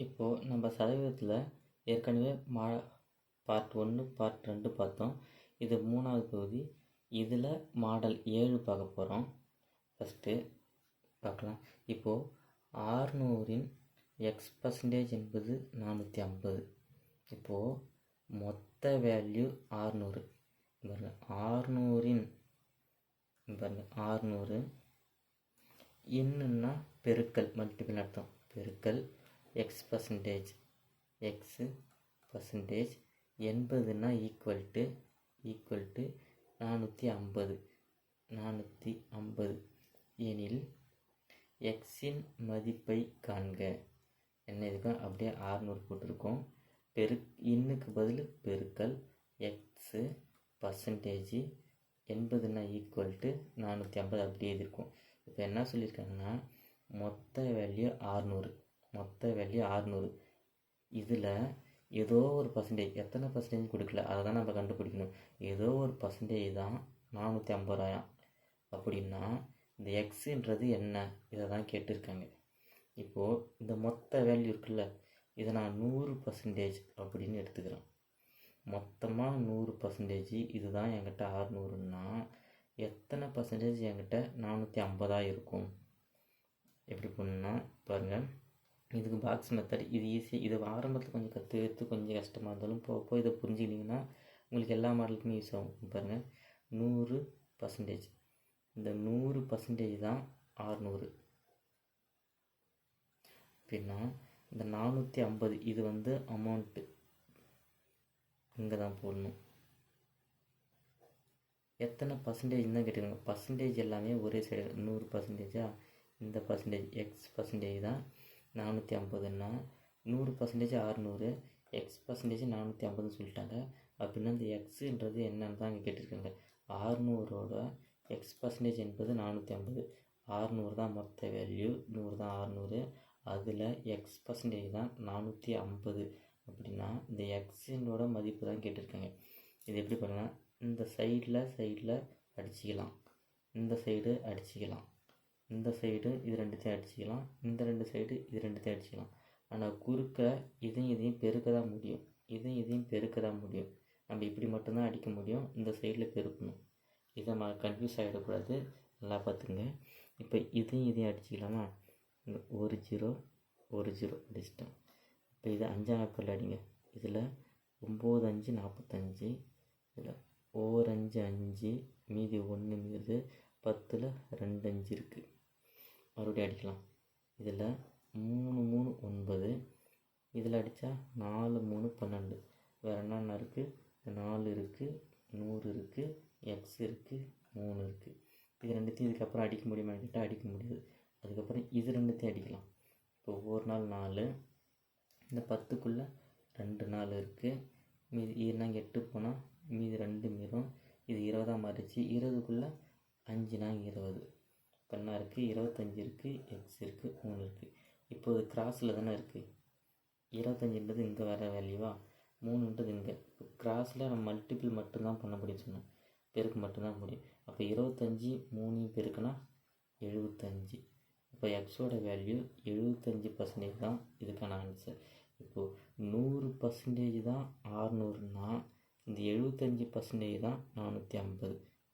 இப்போது நம்ம சதவீதத்தில் ஏற்கனவே பார்ட் 1 பார்ட் 2 பார்த்தோம். இது 3வது பகுதி. இதில் மாடல் 7 பார்க்க போகிறோம். ஃபஸ்ட்டு பார்க்கலாம். இப்போது 600இன் X% என்பது 450. இப்போது மொத்த வேல்யூ 600. பாருங்கள், 600இன் பாருங்கள் 600 என்னன்னா பெருக்கல், மல்டிபிள் அர்த்தம், பெருக்கல் X% என்பதுன்னா ஈக்குவல் டு 450 எனில் எக்ஸின் மதிப்பை காண்க. என்ன இருக்கும், அப்படியே 600 போட்டிருக்கோம். இன்னுக்கு பதில் பெருக்கல் X% என்பதுன்னா ஈக்குவல் டு 450 அப்படியே இருக்கும். இப்போ என்ன சொல்லியிருக்காங்கன்னா மொத்த வேல்யூ 600. இதில் ஏதோ ஒரு பர்சன்டேஜ், எத்தனை பர்சன்டேஜ் கொடுக்கல, அதை தான் நம்ம கண்டுபிடிக்கணும். ஏதோ ஒரு பர்சன்டேஜ் தான் 450. அப்படின்னா இந்த எக்ஸுன்றது என்ன, இதை தான் கேட்டிருக்காங்க. இப்போது இந்த மொத்த வேல்யூ இருக்குல்ல, இதை நான் 100% அப்படின்னு எடுத்துக்கிறேன். மொத்தமாக 100%, இதுதான் என்கிட்ட 600ன்னா எத்தனை பர்சன்டேஜ் என்கிட்ட 450 இருக்கும். எப்படி பண்ணணும்னா பாருங்கள், இதுக்கு பாக்ஸ் மெத்தட், இது ஈஸி. இது ஆரம்பத்தில் கொஞ்சம் கற்றுக்கிறது கொஞ்சம் கஷ்டமாக இருந்தாலும் போக இதை புரிஞ்சுக்கிட்டிங்கன்னா உங்களுக்கு எல்லா மாடலுக்குமே யூஸ் ஆகும். பாருங்கள், 100%, இந்த 100% தான் 600. அப்படின்னா இந்த 450 இது வந்து அமௌண்ட்டு இங்கே தான் போடணும். எத்தனை பர்சன்டேஜ் தான் கேட்டுக்கோங்க. பர்சன்டேஜ் எல்லாமே ஒரே சைடு 100%. இந்த பர்சன்டேஜ் X% தான் 450ன்னா 100% 600, X% 450 சொல்லிட்டாங்க. அப்படின்னா இந்த எக்ஸுன்றது என்னன்னு தான் இங்கே கேட்டிருக்காங்க. 600ஓட X% என்பது 450. 600 தான் மொத்த வேல்யூ, 100 தான் 600. அதில் X% தான் 450. அப்படின்னா இந்த எக்ஸினோட மதிப்பு தான் கேட்டிருக்காங்க. இது எப்படி பண்ணலாம், இந்த சைடில் அடிச்சிக்கலாம், இந்த சைடு அடிச்சிக்கலாம், இந்த சைடு இது ரெண்டுத்தையும் அடிச்சிக்கலாம், இந்த ரெண்டு சைடு இது ரெண்டுத்தையும் அடிச்சிக்கலாம். ஆனால் குறுக்க இதையும் பெருக்க தான் முடியும், இதையும் பெருக்க தான் முடியும். நம்ம இப்படி மட்டும்தான் அடிக்க முடியும், இந்த சைடில் பெருக்கணும். இதை கன்ஃபியூஸ் ஆகிடக்கூடாது, நல்லா பார்த்துங்க. இப்போ இதையும் அடிச்சிக்கலாமா, ஒரு ஜீரோ அடிச்சிட்டோம். இப்போ இது 5ஆம் நம்பரில் அடிங்க. இதில் 9 5 45, இதில் 1 5 5, மீதி 1 மீது 10ல் 2 5 இருக்குது. மறுபடியும் அடிக்கலாம். இதில் 3 3 9, இதில் அடித்தா 4 3 12. வேறு என்னென்ன இருக்குது, 4 இருக்குது, 100 இருக்குது, எக்ஸ் இருக்குது, 3 இருக்குது. இது ரெண்டுத்தையும் இதுக்கப்புறம் அடிக்க முடியுமா கேட்டால் அடிக்க முடியாது. அதுக்கப்புறம் இது ரெண்டுத்தையும் அடிக்கலாம். இப்போ ஒரு நாள் 4, இந்த 10க்குள்ளே 2 நாள் இருக்குது, மீதி இதெல்லாம் 8 போனால் மீதி 2 மீறும். இது 20ஆக மாறிச்சு. 20க்குள்ளே 5 நாள் 20, பண்ணா இருக்குது, 25 இருக்குது, எக்ஸ் இருக்குது, 3 இருக்குது. இப்போது கிராஸில் தானே இருக்குது. 25ன்றது இங்கே வர வேல்யூவா, 3ன்றது இங்கே. இப்போ கிராஸில் நம்ம மல்டிபிள் மட்டும்தான் பண்ண முடியும் சொன்னோம், பெருக்கு மட்டும்தான் முடியும். அப்போ 25 3 பெருக்குனா 75. இப்போ எக்ஸோட வேல்யூ 75% தான் இதுக்கான ஆன்சர். இப்போது 100% தான் 600ன்னா இந்த 75% தான் 450.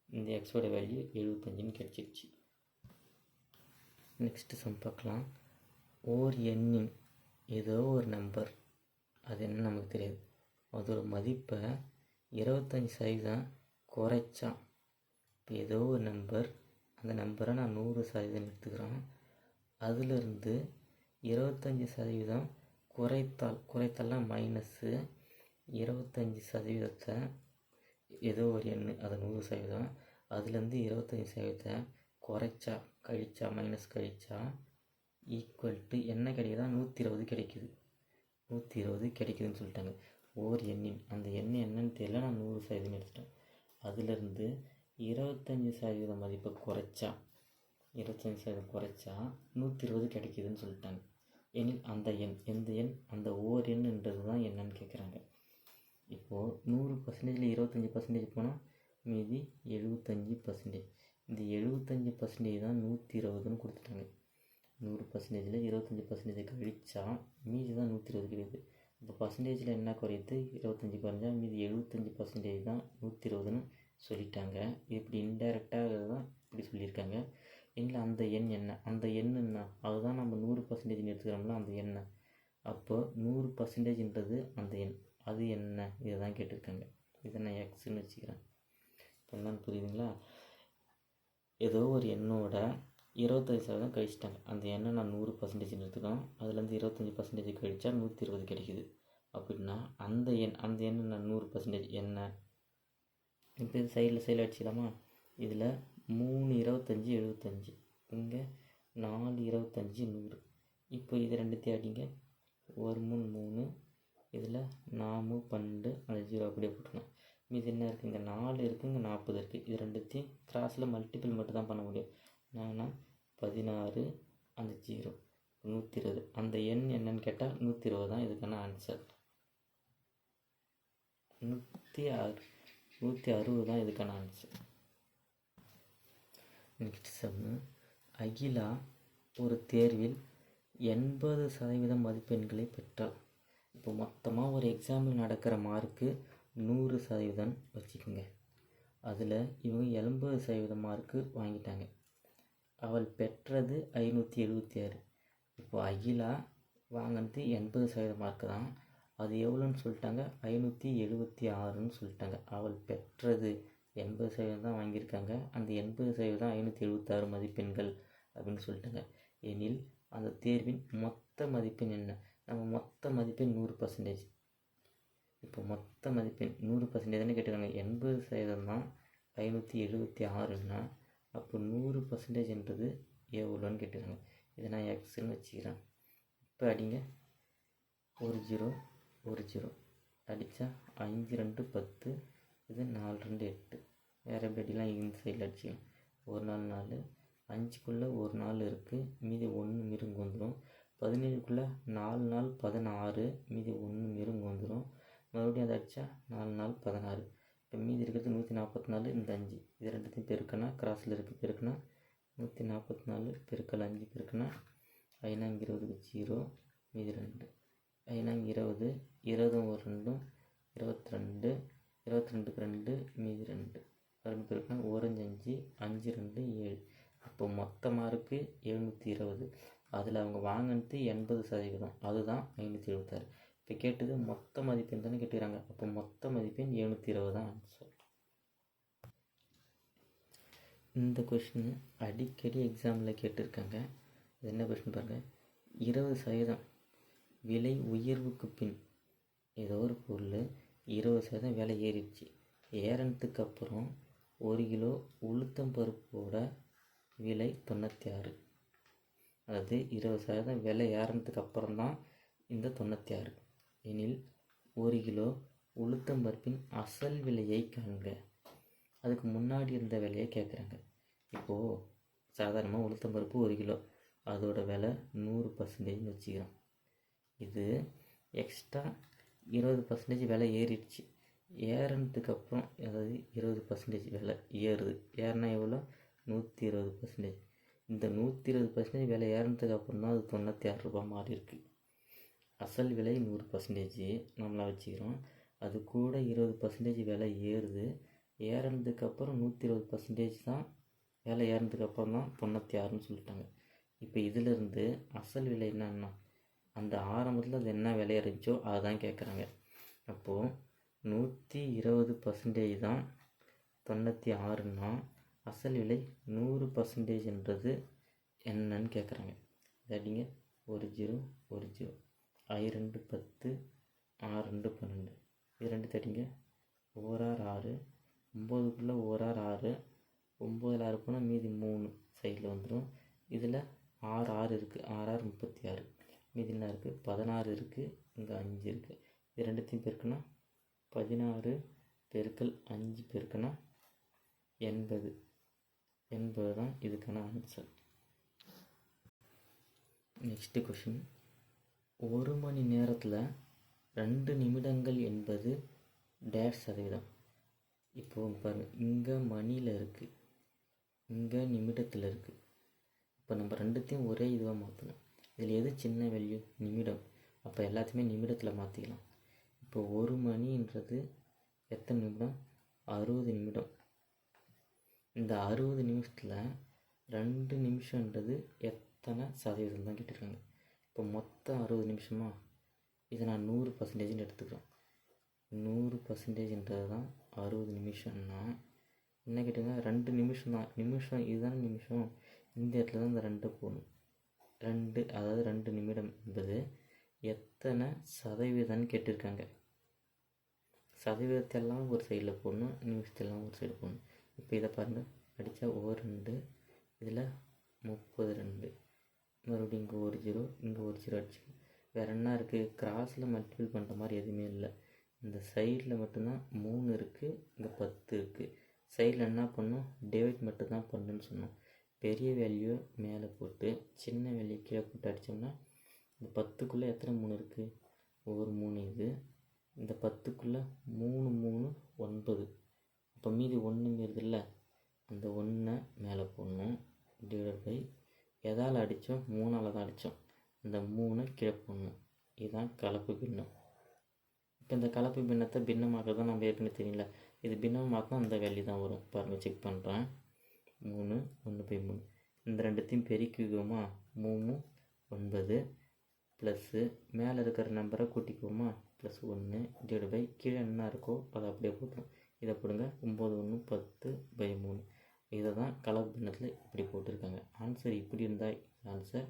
இந்த எக்ஸோட வேல்யூ 75ன்னு கிடச்சிடுச்சு. நெக்ஸ்ட்டு சம் பார்க்கலாம். ஓர் எண்ணின் ஏதோ ஒரு நம்பர், அது என்ன நமக்கு தெரியாது, அதோட மதிப்பை 25% குறைச்சா. இப்போ ஏதோ ஒரு நம்பர், அந்த நம்பரை நான் 100% எடுத்துக்கிறேன். அதிலிருந்து 25% குறைத்தாலாம் மைனஸு 25% ஏதோ ஒரு எண், அது 100%. அதுலேருந்து 25% குறைச்சா, கழிச்சா, மைனஸ் கழிச்சா ஈக்குவல் டு என்ன கிடைக்குதா, 120 கிடைக்குது. 120 கிடைக்குதுன்னு சொல்லிட்டாங்க. ஓர் எண்ணின், அந்த எண் என்னன்னு தெரியல, நான் 100% எடுத்துட்டேன். அதிலிருந்து 25% மதிப்பை குறைச்சா, 25% குறைச்சா 120 கிடைக்குதுன்னு சொல்லிட்டாங்க. எனில் அந்த எண் எந்த எண், அந்த ஓர் எண்ணுன்றது தான் என்னன்னு கேட்குறாங்க. இப்போது 100%ல் 25% போனால் மீதி 75%. இந்த 75% தான் 120ன்னு கொடுத்துட்டாங்க. 100%ல் 25% கழிச்சா மீதி தான் 120 கிடைக்குது. இப்போ பர்சன்டேஜில் என்ன குறையுது, 25 குறைஞ்சா மீதி 75% தான் 120ன்னு சொல்லிட்டாங்க. இப்படி இன்டைரக்டாக தான் இப்படி சொல்லியிருக்காங்க. இல்லை அந்த எண் என்ன, அந்த எண் என்ன, அதுதான் நம்ம 100% எடுத்துக்கிறோம்ல அந்த எண்ணை. அப்போ 100%ன்றது அந்த எண், அது என்ன, இதை தான் கேட்டிருக்காங்க. இதை நான் எக்ஸ்ன்னு வச்சுக்கிறேன். இப்போ என்னன்னு புரியுதுங்களா? ஏதோ ஒரு எண்ணோட 25% கழிச்சிட்டாங்க. அந்த எண்ணை நான் 100% எடுத்துக்கணும். அதுலேருந்து 25% கழிச்சா 120 கிடைக்குது. அப்படின்னா அந்த எண் நான் 100% என்ன. இப்போ இது சைடில் அடிச்சிடலாமா? இதில் 3 25 75, இங்கே 4 25 100. இப்போ இது ரெண்டுத்தையும் அடிங்க. 1 3 3, இதில் 4 12, அந்த 0 அப்படியே போட்டுருங்க. மீது என்ன இருக்குது, இங்கே 4 இருக்குது, இங்கே 40 இருக்குது. இது ரெண்டுத்தையும் கிராஸில் மல்டிபிள் மட்டும் தான் பண்ண முடியும். என்னன்னா 16, அந்த 0 120. அந்த எண் என்னன்னு கேட்டால் 120 தான் இதுக்கான ஆன்சர். 160 தான் இதுக்கான ஆன்சர். நெக்ஸ்ட் சம்மு. அகிலா ஒரு தேர்வில் 80% மதிப்பெண்களை பெற்றார். இப்போ மொத்தமாக ஒரு எக்ஸாம்பிள் நடக்கிற மார்க்கு 100% வச்சுக்கோங்க. அதில் இவங்க 80% மார்க்கு வாங்கிட்டாங்க. அவள் பெற்றது 576. இப்போ அகிலா வாங்கினது 80% மார்க்கு தான். அது எவ்வளோன்னு சொல்லிட்டாங்க, 576ன்னு சொல்லிட்டாங்க. அவள் பெற்றது 80% தான் வாங்கியிருக்காங்க. அந்த 80% தான் 576 மதிப்பெண்கள் அப்படின்னு சொல்லிட்டாங்க. எனில் அந்த தேர்வின் மொத்த மதிப்பெண் என்ன? நம்ம மொத்த மதிப்பெண் 100%. இப்போ மொத்த மதிப்பெண் 100%ன்னு கேட்டுக்காங்க. 80% தான் 576ன்னா அப்போ 100%ன்றது எவ்வளோன்னு கேட்டுக்காங்க. இதை நான் எக்ஸ்ன்னு வச்சுக்கிறேன். இப்போ அடிங்க. 1 0 1 0 அடித்தா 5 2 10, இது 4 2 8. வேறு எப்படி அடிலாம் இந்த சைடில் அடிச்சிக்கலாம். 1 4 4, 5க்குள்ளே ஒரு 4 இருக்குது, மீதி 1 மிருங்கு வந்துடும். 17க்குள்ளே 4 4 16, மீதி 1 மிருங்கு வந்துடும். மறுபடியும் அதை அடித்தா 4 4 16. இப்போ மீதி இருக்கிறது 144, இந்த 5. இது ரெண்டுத்தையும் பெருக்கினா கிராஸில் இருக்குது, பெருக்கினா 144 பெருக்கல் 5 பெருக்கினா 5 20 0, மீதி 2. 5 20, 20 ஒரு 2, 22, 22க்கு 2, மீதி 2. 2 பெருக்கினா 1 5 5 2 7. அப்போ மொத்த மார்க்கு 720. அதில் அவங்க வாங்கினது 80%, அதுதான் 576. இப்போ கேட்டது மொத்த மதிப்பெண் தானே கேட்டுக்கிறாங்க. அப்போ மொத்த மதிப்பெண் 720 தான் ஆன்சர். இந்த கொஷின் அடிக்கடி எக்ஸாமில் கேட்டிருக்காங்க. இது என்ன கொஷின் பாருங்கள். 20% விலை உயர்வுக்கு பின் ஏதோ ஒரு பொருள் 20% விலை ஏறிடுச்சு. ஏறினதுக்கு அப்புறம் 1 கிலோ உளுத்தம் பருப்போட விலை 96. அதாவது 20% விலை ஏறினதுக்கு அப்புறம் தான் இந்த 96. எனில் 1 கிலோ உளுத்தம் பருப்பின் அசல் விலையை காண்க. அதுக்கு முன்னாடி இருந்த விலையை கேட்குறாங்க. இப்போது சாதாரணமாக உளுத்தம் பருப்பு 1 கிலோ, அதோட விலை 100%ன்னு வச்சுக்கிறோம். இது எக்ஸ்ட்ரா 20% விலை ஏறிடுச்சு. ஏறினதுக்கப்புறம் அதாவது 20% விலை ஏறுது. ஏறினா எவ்வளோ, 120%. இந்த 120% விலை ஏறினதுக்கு அப்புறம் தான் அது 96 ரூபா மாறி இருக்கு. அசல் விலை 100% நம்மளை வச்சுக்கிறோம். அது கூட 20% விலை ஏறுது. ஏறினதுக்கப்புறம் 120% தான் விலை ஏறினதுக்கப்புறம் தான் 96ன்னு சொல்லிட்டாங்க. இப்போ இதிலிருந்து அசல் விலை என்னன்னா, அந்த ஆரம்பத்தில் அது என்ன விலை இருந்துச்சோ அதுதான் கேட்குறாங்க. அப்போது 120% தான் 96ன்னா அசல் விலை 100%ன்றது என்னன்னு கேட்குறாங்க. இதாட்டிங்க 1 0 1 0, 5 2 10, 6 2 12. இது ரெண்டு தட்டிங்க. 1 6 6, 9க்குள்ளே 1 6 6, 9 6 போனால் மீதி 3 சைடில் வந்துடும். இதில் 6 6 இருக்குது, 6 6 36. மீதி என்ன இருக்குது, 16 இருக்குது, இங்கே 5 இருக்குது. இது ரெண்டுத்தையும் பெருக்குன்னா 16 பெருக்கல் 5 பெருக்குன்னா 80. 80 தான் இதுக்கான ஆன்சர். Next question. 1 மணி நேரத்தில் 2 நிமிடங்கள் என்பது %. இப்போது பாருங்கள், இங்கே மணியில் இருக்குது, இங்கே நிமிடத்தில் இருக்குது. இப்போ நம்ம ரெண்டுத்தையும் ஒரே இதுவாக மாற்றணும். இதில் எது சின்ன வேல்யூ? நிமிடம். அப்போ எல்லாத்தையுமே நிமிடத்தில் மாற்றிக்கலாம். இப்போ 1 மணின்றது எத்தனை நிமிடம்? 60 நிமிடம். இந்த 60 நிமிஷத்தில் 2 நிமிஷன்றது எத்தனை சதவீதம் தான் கேட்டிருக்காங்க. இப்போ மொத்தம் 60 நிமிஷமா? இதை நான் 100% எடுத்துக்கிறேன். 100%ன்றது தான் 60 நிமிஷம்னா என்ன கேட்டுங்க? 2 நிமிஷம் தான். நிமிஷம் இதுதானே நிமிஷம். இந்த இடத்துல தான் இந்த 2 போகணும். 2 அதாவது 2 நிமிடம் என்பது எத்தனை சதவீதம்னு கேட்டிருக்காங்க. சதவீதத்தெல்லாம் ஒரு சைடில் போடணும், நிமிஷத்தெல்லாம் ஒரு சைடு போடணும். இப்போ இதை பாருங்கள், அடித்தா ஓ 2, இதில் 32, மறுபடியும் இங்கே ஒரு 0, இங்கே ஒரு 0 அடிச்சு. வேறு என்ன இருக்குது? கிராஸில் மல்டிபிள் பண்ணுற மாதிரி எதுவுமே இல்லை. இந்த சைடில் மட்டும்தான் 3 இருக்குது, இங்கே 10 இருக்குது. சைடில் என்ன பண்ணணும்? டிவைட் மட்டும்தான் பண்ணுன்னு சொன்னோம். பெரிய வேல்யூ மேலே போட்டு சின்ன வேல்யூ கீழே போட்டு அடித்தோம்னா இந்த 10க்குள்ளே எத்தனை 3 இருக்குது? ஒரு 3 இது. இந்த 10க்குள்ளே 3 3 9. இப்போ மீதி 1ங்கிறது இல்லை, அந்த 1 மேலே போடணும். டிவைட் பை எதால் அடித்தோம்? 3ஆல் தான் அடித்தோம். இந்த 3 கீழே போடணும். இதுதான் கலப்பு பின்னம். இப்போ இந்த கலப்பு பின்னத்தை பின்னமாக்க தான் நம்ம ஏற்கனவே தெரியல. இது பின்னமாக்கம் அந்த வேல்யூ தான் வரும். பாருங்கள், செக் பண்ணுறேன். 3 1/3. இந்த ரெண்டுத்தையும் பெருக்கிக்குவோமா? 3 9 ப்ளஸ்ஸு மேலே இருக்கிற நம்பரை கூட்டிக்குவோமா? +1 டிவைட் பை கீழே என்ன இருக்கோ அதை அப்படியே போட்டுரும். இதை போடுங்க. 9 1 10/3. இதை தான் கலப்பு பின்னத்தில் இப்படி போட்டிருக்காங்க. ஆன்சர் இப்படி இருந்தால் ஆன்சர்,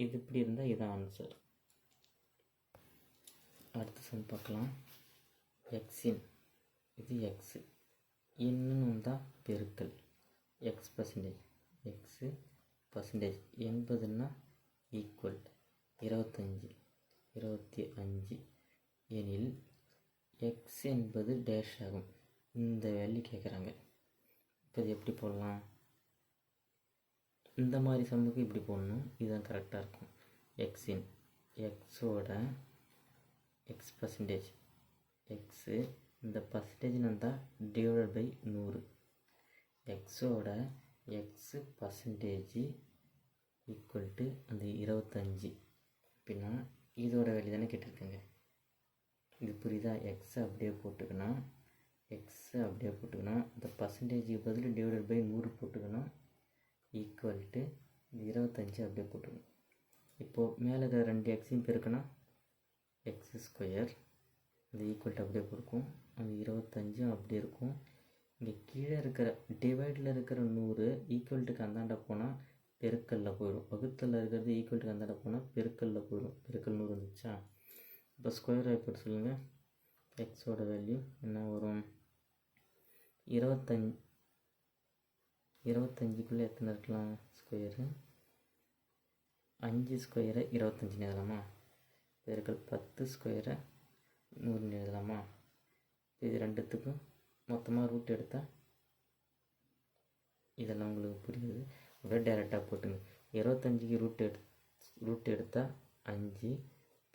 இது இப்படி இருந்தால் இதுதான் ஆன்சர். அடுத்த சம் பார்க்கலாம். எக்ஸின் இது எக்ஸு, இன்னும் வந்தால் பெருக்கல் எக்ஸ் பர்சன்டேஜ். எக்ஸு பர்சன்டேஜ் 80ன்னா ஈக்குவல் 25 எனில் எக்ஸ் என்பது டேஷ் ஆகும். இந்த வேல்யூ கேட்குறாங்க. இப்போ இது எப்படி போடலாம்? இந்த மாதிரி சம்முக்கு இப்படி போடணும். இதுதான் கரெக்டாக இருக்கும். எக்ஸின் எக்ஸோட எக்ஸ் பர்சன்டேஜ், எக்ஸு இந்த பர்சன்டேஜ்னு வந்தால் டிவைட் பை 100. எக்ஸோட எக்ஸு பர்சன்டேஜ் ஈக்குவல் டு அந்த 25. அப்படின்னா இதோட வேல்யூ தானே கேட்டிருக்காங்க. இது புரியுதா? எக்ஸை அப்படியே போட்டுக்கணும். இந்த பர்சன்டேஜுக்கு பதில் டிவைட் பை 100 போட்டுக்கணும். ஈக்குவல் டு 25 அப்படியே போட்டுக்கணும். இப்போது மேலே இருக்கிற 2 எக்ஸையும் பெருக்கணும். எக்ஸ் ஸ்கொயர் அந்த ஈக்குவல் டு அப்படியே கொடுக்கும். அந்த 25 அப்படியே இருக்கும். இங்கே கீழே இருக்கிற டிவைடில் இருக்கிற 100 ஈக்குவல்ட்டுக்கு அந்தாண்ட போனால் பெருக்கல்லில் போயிடும். வகுத்தில் இருக்கிறது ஈக்குவல்ட்டுக்கு அந்தாண்ட போனால் பெருக்கல்லில் போயிடும். பெருக்கல் 100 வந்துச்சா? இப்போ ஸ்கொயர் எப்படி சொல்லுங்கள்? எக்ஸோட வேல்யூ என்ன வரும்? 25க்குள்ளே எத்தனை இருக்கலாம்? ஸ்கொயரு 5 ஸ்கொயரை 25 எழுதலாமா? பெருக்கல் 10 ஸ்கொயரை 100 எழுதலாமா? இது ரெண்டுத்துக்கும் மொத்தமாக ரூட் எடுத்தால் இதெல்லாம் உங்களுக்கு புரியுது. அப்படியே டேரெக்டாக போட்டுங்க. 25க்கு ரூட் எடுத்தால் 5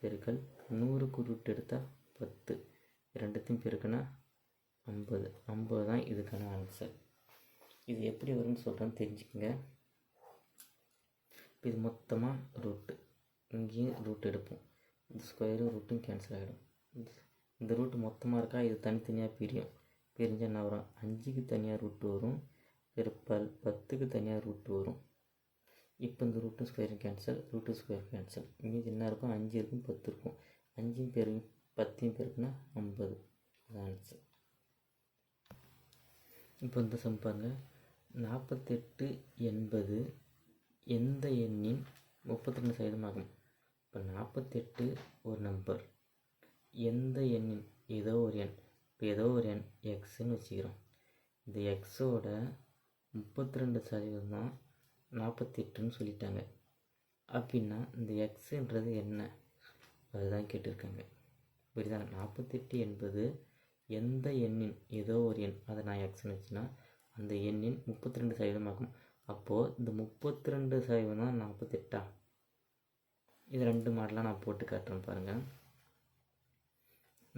பெருக்கல் 100க்கு ரூட் எடுத்தால் 10. ரெண்டுத்தையும் பெருக்குன்னா 50 தான் இதுக்கான ஆன்சர். இது எப்படி வரும்னு சொல்கிறேன்னு தெரிஞ்சுக்கோங்க. இப்போ இது மொத்தமாக ரூட்டு, இங்கேயும் ரூட் எடுப்போம். இந்த ஸ்கொயரும் ரூட்டும் கேன்சல் ஆகிடும். இந்த ரூட்டு மொத்தமாக இருக்கா? இது தனித்தனியாக பிரியும். பிரிஞ்சு என்ன வரும்? 5க்கு தனியாக ரூட்டு வரும், பெருக்கல் 10க்கு தனியாக ரூட்டு வரும். இப்போ இந்த ரூட்டு ஸ்கொயரும் கேன்சல், ரூட்டு ஸ்கொயர் கேன்சல். மீதி என்ன இருக்கும்? 5 இருக்கும், 10 இருக்கும். 5யும் 10யும் பெருக்குன்னா 50. அது ஆன்சர். இப்போ இந்த சம் பாருங்கள். 48 என்பது எந்த எண்ணின் 32% ஆகும்? இப்போ 48 ஒரு நம்பர், எந்த எண்ணின் ஏதோ ஒரு எண். இப்போ ஏதோ ஒரு எண் எக்ஸ்ன்னு வச்சுக்கிறோம். இந்த எக்ஸோட 32% தான் 48ன்னு சொல்லிட்டாங்க. அப்படின்னா இந்த எக்ஸுன்றது என்ன? அதுதான் கேட்டிருக்காங்க. புரியுதா? 48 என்பது எந்த எண்ணின் ஏதோ ஒரு எண், அதை நான் எக்ஸ்ன்னு வச்சுன்னா அந்த எண்ணின் 32% ஆகும். அப்போது இந்த 32% தான் 48. இது 2 மாடலாக நான் போட்டு காட்டுறேன் பாருங்கள்.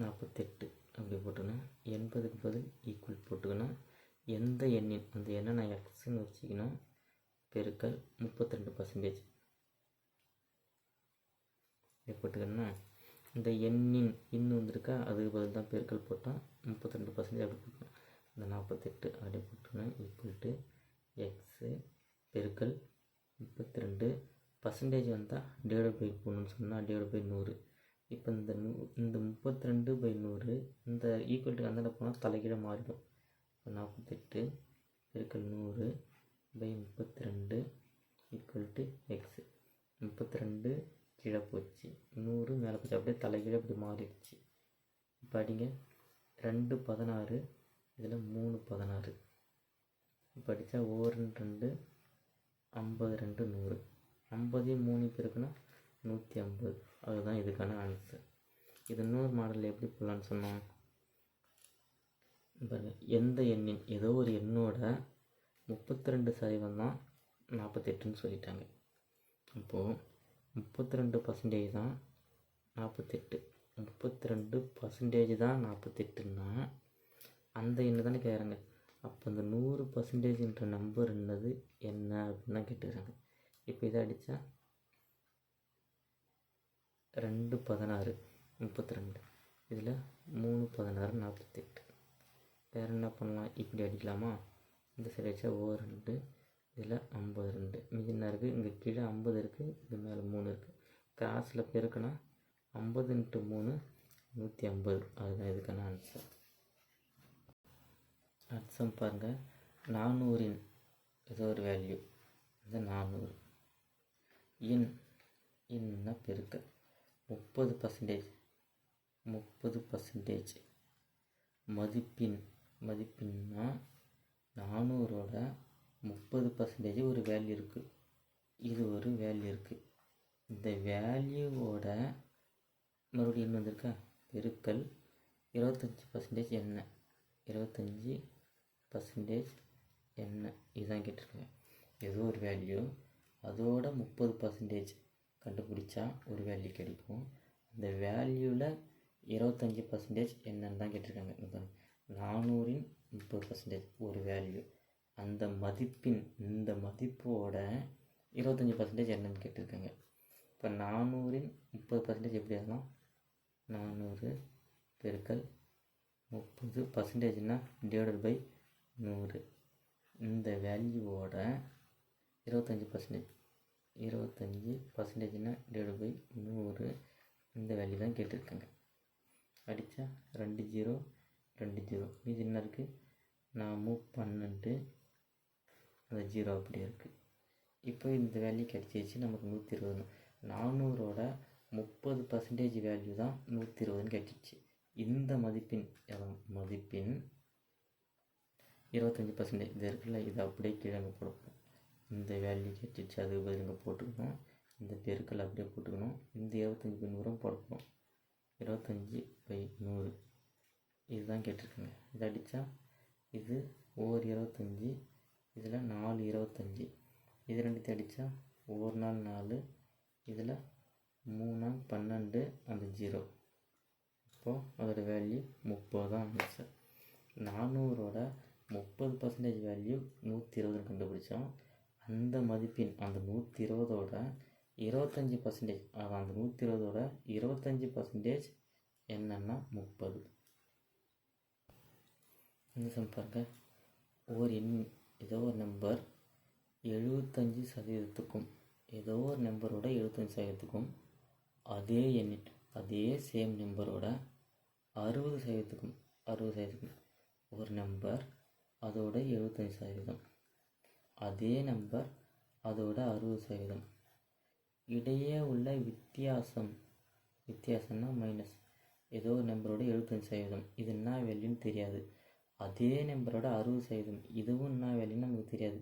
48 அப்படி போட்டுக்கணும். 80க்கு பதில் ஈக்குவல் போட்டுக்கணும். எந்த எண்ணின், அந்த எண்ணை நான் எக்ஸ்ன்னு வச்சுக்கணும். பெருக்கல் 32%. இதை போட்டுக்கணும்னா இந்த எண்ணின் இன்னும் வந்திருக்கா, அதுக்கு பதில் தான் பெருக்கல் போட்டால் 32% அப்படி போட்டோம். இந்த 48 அப்படி போட்டுக்கணும். ஈக்குவல் டு எக்ஸு பெருக்கல் 32% வந்தால் டிவைட் பை போடணும்னு சொன்னால் டிவைட் பை 100. இப்போ இந்த 32/100 இந்த ஈக்குவல் டு அந்த போனால் தலைகீழ மாறிடும். இப்போ 48 பெருக்கல் 100 பை 32 ஈக்குவல் டு எக்ஸு. 32 கீழே போச்சு, 100 மேலே போச்சு, அப்படியே தலைகீழ இப்படி மாறிடுச்சு. இப்போ அடிங்க 2 16, இதில் 3 16. இப்போ அடித்தா 1 2 52 100. 50 3 பெருக்குன்னா 150. அதுதான் இதுக்கான ஆன்சர். இது இன்னொரு மாடலில் எப்படி போடலான்னு சொன்னோம் பாருங்கள். எந்த எண்ணின் ஏதோ ஒரு எண்ணோட 32% தான் 48ன்னு சொல்லிட்டாங்க. அப்போது 32% தான் 48. 32% தான் 48ன்னா அந்த எண்ணு தானே கேட்குறாங்க. அப்போ அந்த 100%ன்ற நம்பர் என்னது என்ன அப்படின்னு தான் கேட்டுக்கிறாங்க. இப்போ இதை அடித்தா 2 16 32, இதில் 3 16 48. வேறு என்ன பண்ணலாம், இப்படி அடிக்கலாமா? இந்த சைடு அடித்தா 2, இதில் 52. மீதி என்ன இருக்குது, இங்கே கீழே 50 இருக்குது, இது மேலே 3 இருக்குது. கிராஸில் பெருக்கினா 50 × 3 150. அதுதான் இதுக்கான ஆன்சர். அர்த்தம் பாருங்கள். 400 ஏதோ ஒரு வேல்யூ, இந்த 400 இன்னா பெருக்க 30% மதிப்பின்னா 400ஓட 30% ஒரு வேல்யூ இருக்குது. இது ஒரு வேல்யூ இருக்குது. இந்த வேல்யூவோட மறுபடியும் என்ன வந்திருக்கா, பெருக்கல் 25% என்ன, 25% என்ன, இதுதான் கேட்டிருக்காங்க. ஏதோ ஒரு வேல்யூ அதோட 30% கண்டுபிடிச்சா ஒரு வேல்யூ கிடைக்கும். அந்த வேல்யூவில் 25% என்னன்னு தான் கேட்டிருக்காங்க. 400ன் 30% ஒரு வேல்யூ, அந்த மதிப்பின் இந்த மதிப்போட 25% என்னன்னு கேட்டிருக்காங்க. இப்போ 400ன் 30% எப்படி ஆகலாம், 400 பெருக்கல் 30%னா டிவைடட் பை 100. இந்த வேல்யூவோட 25%னா டிவைட் பை 100. இந்த வேல்யூ தான் கேட்டிருக்காங்க. அடித்தா 2 0 2 0. மீதி என்ன இருக்குது, 12, அந்த 0 அப்படியே இருக்குது. இப்போ இந்த வேல்யூ கிடச்சிச்சு நமக்கு 120. 400ஓட 30% வேல்யூ தான் 120ன்னு கிடச்சிச்சு. இந்த மதிப்பின் 25% இது இருக்குல்ல, இதை அப்படியே கீழே போடணும். இந்த வேல்யூ கிடச்சிச்சு, அதுக்கு பதில் இங்கே போட்டுக்கணும். இந்த பெருக்கல் அப்படியே போட்டுக்கணும். இந்த 25/100 போடணும். 25/100 இதுதான் கேட்டிருக்காங்க. இதை அடித்தா இது 25, இதில் 4 25. இது ரெண்டுத்தையும் அடித்தா 1 4 4, இதில் 3 12, அந்த 0. இப்போது அதோட வேல்யூ 30 தான் ஆன்சர். 400ஓட 30% வேல்யூ 120 கண்டுபிடிச்சோம். அந்த மதிப்பின் அந்த 120ஓட 25%, அந்த 120ஓட 25% என்னன்னா 30. இந்த சம் பாருங்க. ஒரு எண் ஏதோ ஒரு நம்பர் 75%க்கும் ஏதோ ஒரு நம்பரோட 75%க்கும் அதே எண்ணிட் அதே சேம் நம்பரோட 60%க்கும் ஒரு நம்பர் அதோட 75%, அதே நம்பர் அதோட 60%. இடையே உள்ள வித்தியாசம்னா மைனஸ். ஏதோ ஒரு நம்பரோட 75%, இது என்ன வேல்யூன்னு தெரியாது. அதே நம்பரோட 60%, இதுவும் என்ன வேல்யூன்னு நமக்கு தெரியாது.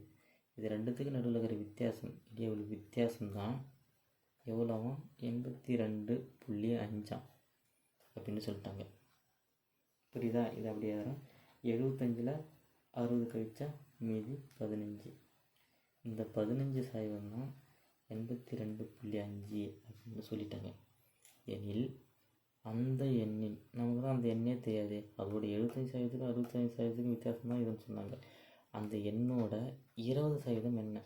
இது ரெண்டுத்துக்கு நடுவில் இருக்கிற வித்தியாசம், இடையே உள்ள வித்தியாசம் தான் எவ்வளோவா, 82.5 அப்படின்னு சொல்லிட்டாங்க. புரியுதா? இது அப்படியே வரும். 75ல் 60 கழிச்சா மீதி 15. இந்த 15% தான் 82.5 அப்படின்னு சொல்லிட்டாங்க. எனில் அந்த எண்ணின், நமக்கு தான் அந்த எண்ணே தெரியாது, அதோட 75%க்கும் 65%க்கும் வித்தியாசம் தான் இதுன்னு சொன்னாங்க. அந்த எண்ணோட 20% என்ன,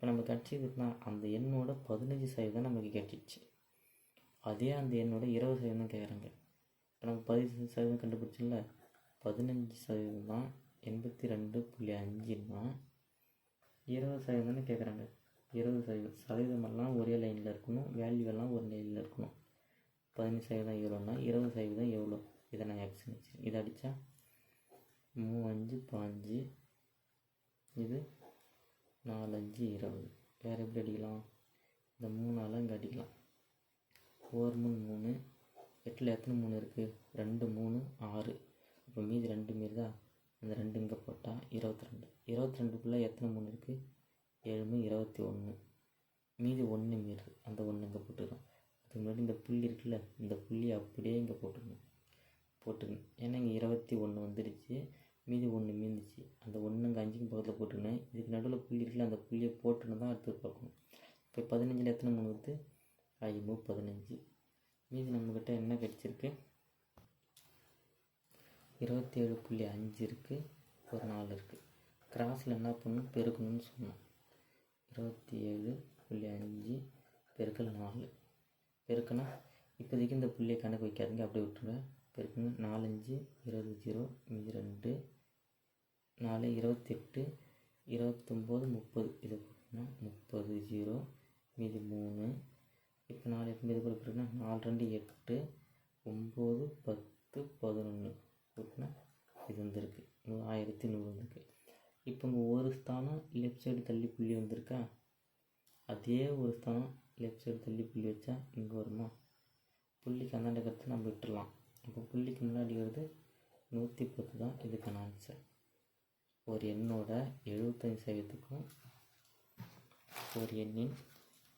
இப்போ நம்ம கிடச்சிதுன்னா அந்த எண்ணோட 15% நமக்கு கிடச்சிச்சு. அதே அந்த எண்ணோட 20% கேட்குறாங்க. இப்போ நம்ம 10% கண்டுபிடிச்சோம்ல, 15% தான் 82.5ன்னா 20% கேட்குறாங்க. 20% சதவீதமெல்லாம் ஒரே லைனில் இருக்கணும், வேல்யூ எல்லாம் ஒரு லைனில் இருக்கணும். 15% எவ்வளோன்னா 20% எவ்வளோ, இதை நான் எக்ஸ்னு வச்சு இதை அடித்தா 3 5 15, இது 4 5 20. வேறு எப்படி அடிக்கலாம், இந்த 3ஆல் இங்கே அடிக்கலாம். 4 3 3, 8ல் எத்தனை 3 இருக்குது, 2 3 6. இப்போ மீதி 2 மீறி தான், அந்த 2 இங்கே போட்டால் 22. 22க்குள்ளே எத்தனை 3 இருக்குது, 7 21. மீதி 1 மீறுது, அந்த 1 இங்கே போட்டுக்கலாம். அதுக்கு முன்னாடி இந்த புள்ளி இருக்குல்ல, இந்த புள்ளியை அப்படியே இங்கே போட்டுக்கணும். ஏன்னா இங்கே 21 வந்துடுச்சு, மீதி 1 மீந்துச்சு. அந்த 1 இங்கே 5க்கு பக்கத்தில் போட்டுக்கினேன். இதுக்கு நடுவில் புள்ளி இருக்குல்ல, அந்த புள்ளியை போட்டுன்னு தான் அடுத்து பார்க்கணும். இப்போ 15ல் எத்தனை 3 வருது, 5 15. மீதி நம்மக்கிட்ட என்ன கிடச்சிருக்கு, 27.5 இருக்குது, ஒரு 4 இருக்குது. கிராஸில் என்ன பண்ணணும், பெருக்கணும்னு சொன்னோம். 27.5 பெருக்கல் 4 பெருக்கினா இப்போதைக்கு இந்த புள்ளியை கணக்கு வைக்காதீங்க, அப்படியே விட்டுருங்க. பெருக்குங்க 4 5 20 0, மீதி 2 4 28 29 30. இதை போட்டோம்னா 30 0, மீதி 3. இப்போ 4 8 மீது கூட போட்டுன்னா 4 2 8 9 10 11 போட்டுனா இது வந்துருக்கு 1100 வந்துருக்கு. இப்போ இங்கே ஒரு ஸ்தானம் லெஃப்ட் சைடு தள்ளி புள்ளி வந்திருக்கா, அதே ஒரு ஸ்தானம் லெஃப்ட் சைடு தள்ளி புள்ளி வச்சா இங்கே வருமா, புள்ளிக்கு அந்தாண்ட கருத்து நம்ம விட்டுடலாம். இப்போ புள்ளிக்கு முன்னாடி வருது 110 தான் இதுக்கான ஆன்சர். ஒரு எண்ணோட 75%க்கும் ஒரு எண்ணின்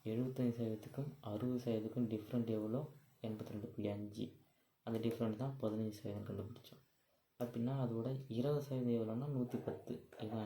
75%க்கும் 60%க்கும் டிஃப்ரெண்ட் எவ்வளோ, 82.5. அந்த டிஃப்ரெண்ட் தான் 15% கண்டுபிடிச்சோம். அப்படின்னா அதோட 20% எவ்வளோன்னா 110. இதுதான்